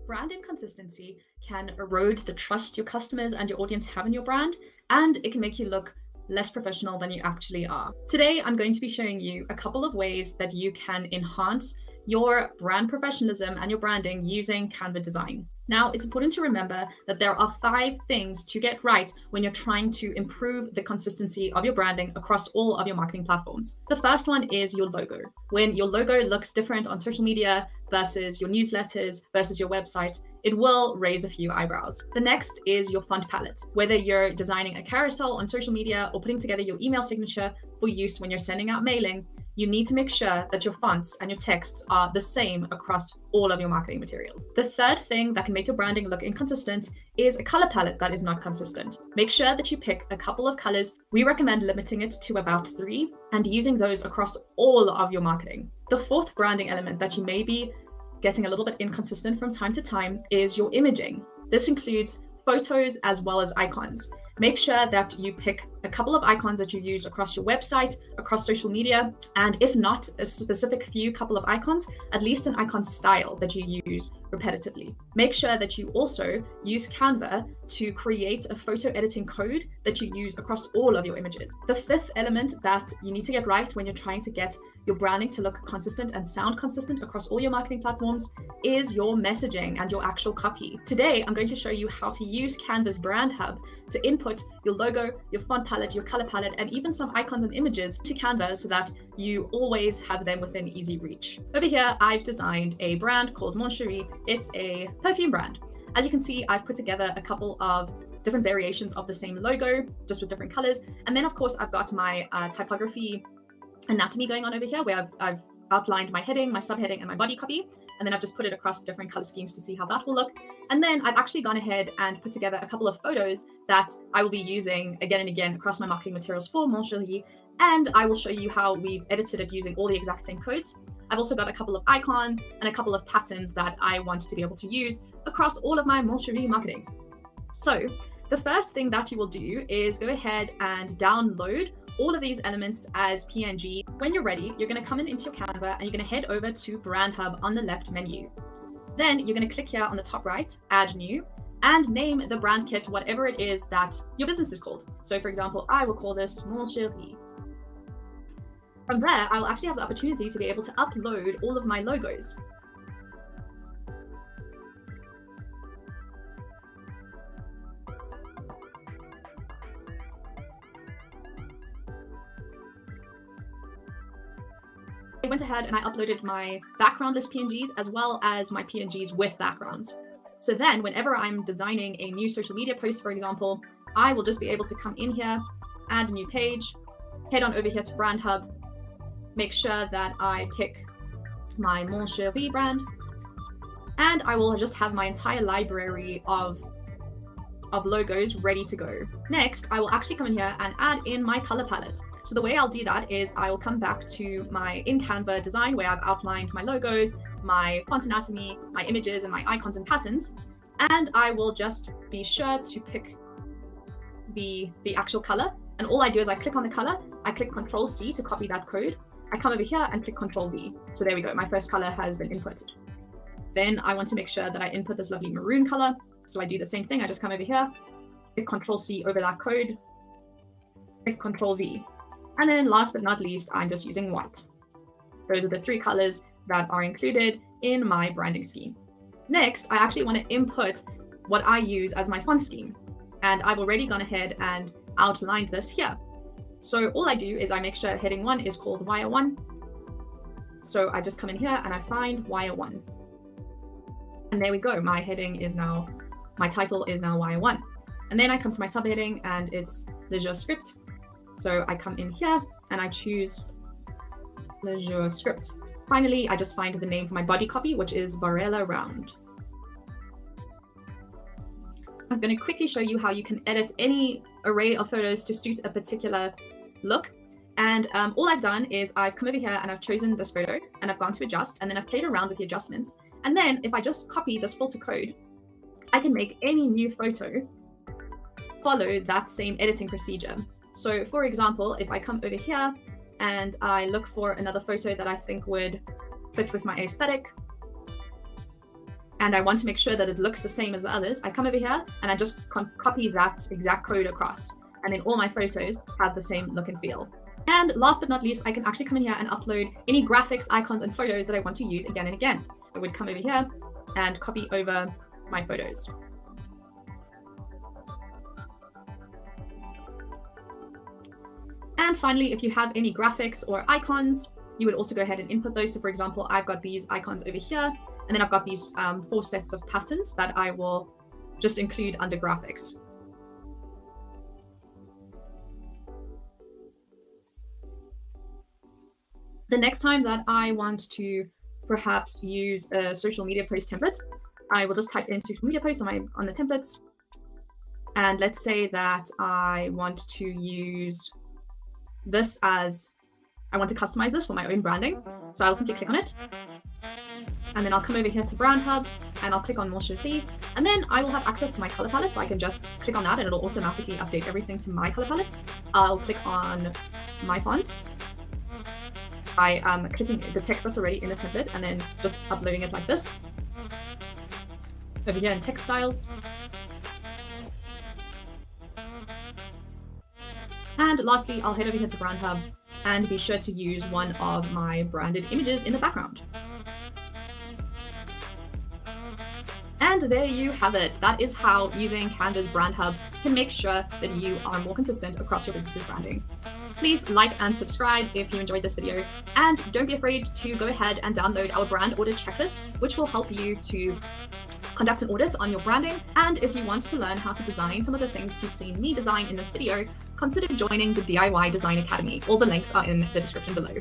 Brand inconsistency can erode the trust your customers and your audience have in your brand, and it can make you look less professional than you actually are. Today, I'm going to be showing you a couple of ways that you can enhance your brand professionalism and your branding using Canva design. Now, it's important to remember that there are 5 things to get right when you're trying to improve the consistency of your branding across all of your marketing platforms. The first one is your logo. When your logo looks different on social media versus your newsletters versus your website, it will raise a few eyebrows. The next is your font palette. Whether you're designing a carousel on social media or putting together your email signature for use when you're sending out mailing, you need to make sure that your fonts and your texts are the same across all of your marketing material. The third thing that can make your branding look inconsistent is a color palette that is not consistent. Make sure that you pick a couple of colors. We recommend limiting it to about 3 and using those across all of your marketing. The fourth branding element that you may be getting a little bit inconsistent from time to time is your imaging. This includes photos as well as icons. Make sure that you pick a couple of icons that you use across your website, across social media, and if not a specific couple of icons, at least an icon style that you use repetitively. Make sure that you also use Canva to create a photo editing code that you use across all of your images. The fifth element that you need to get right when you're trying to get your branding to look consistent and sound consistent across all your marketing platforms is your messaging and your actual copy. Today, I'm going to show you how to use Canva's Brand Hub to input your logo, your font palette, your color palette, and even some icons and images to Canva so that you always have them within easy reach. Over here, I've designed a brand called Mon Cherie. It's a perfume brand. As you can see, I've put together a couple of different variations of the same logo, just with different colors. And then of course, I've got my typography anatomy going on over here where I've outlined my heading, my subheading, and my body copy. And then I've just put it across different color schemes to see how that will look. And then I've actually gone ahead and put together a couple of photos that I will be using again and again across my marketing materials for Mon Cherie. And I will show you how we've edited it using all the exact same codes. I've also got a couple of icons and a couple of patterns that I want to be able to use across all of my Mon Cherie marketing. So the first thing that you will do is go ahead and download all of these elements as PNG. When you're ready, you're going to come into your Canva and you're going to head over to Brand Hub on the left menu. Then you're going to click here on the top right, Add New, and name the brand kit whatever it is that your business is called. So for example, I will call this Mon Cherie. From there, I will actually have the opportunity to be able to upload all of my logos. I went ahead and I uploaded my backgroundless PNGs as well as my PNGs with backgrounds. So then whenever I'm designing a new social media post, for example, I will just be able to come in here, add a new page, head on over here to Brand Hub, make sure that I pick my Mon Cherie brand, and I will just have my entire library of logos ready to go. Next, I will actually come in here and add in my color palette. So the way I'll do that is I will come back to my in Canva design where I've outlined my logos, my font anatomy, my images, and my icons and patterns. And I will just be sure to pick the actual color. And all I do is I click on the color, I click Control C to copy that code. I come over here and click Control V. So there we go, my first color has been inputted. Then I want to make sure that I input this lovely maroon color. So I do the same thing, I just come over here, click Control C over that code, click Control V. And then last but not least, I'm just using white. Those are the 3 colors that are included in my branding scheme. Next, I actually want to input what I use as my font scheme. And I've already gone ahead and outlined this here. So all I do is I make sure heading 1 is called Wire 1. So I just come in here and I find Wire 1. And there we go, my title is now Wire 1. And then I come to my subheading and it's the jour script. So I come in here and I choose the jour script. Finally, I just find the name for my body copy, which is Varela Round. I'm going to quickly show you how you can edit any array of photos to suit a particular look. And all I've done is I've come over here and I've chosen this photo and I've gone to adjust and then I've played around with the adjustments. And then if I just copy this filter code, I can make any new photo follow that same editing procedure. So for example, if I come over here and I look for another photo that I think would fit with my aesthetic, and I want to make sure that it looks the same as the others, I come over here and I just copy that exact code across, and then all my photos have the same look and feel. And last but not least, I can actually come in here and upload any graphics, icons, and photos that I want to use again and again. I would come over here and copy over my photos. And finally, if you have any graphics or icons, you would also go ahead and input those. So for example, I've got these icons over here, and then I've got these 4 sets of patterns that I will just include under graphics. The next time that I want to perhaps use a social media post template, I will just type in social media posts on the templates. And let's say that I want to use this as, I want to customize this for my own branding. So I'll simply click on it. And then I'll come over here to Brand Hub and I'll click on More Shortly. And then I will have access to my color palette. So I can just click on that and it'll automatically update everything to my color palette. I'll click on my fonts. I am clicking the text that's already in the template and then just uploading it like this. Over here in text styles. And lastly, I'll head over here to Brand Hub and be sure to use one of my branded images in the background. And there you have it. That is how using Canva's Brand Hub can make sure that you are more consistent across your business's branding. Please like and subscribe if you enjoyed this video, and don't be afraid to go ahead and download our brand audit checklist, which will help you to conduct an audit on your branding. And if you want to learn how to design some of the things that you've seen me design in this video, consider joining the DIY Design Academy. All the links are in the description below.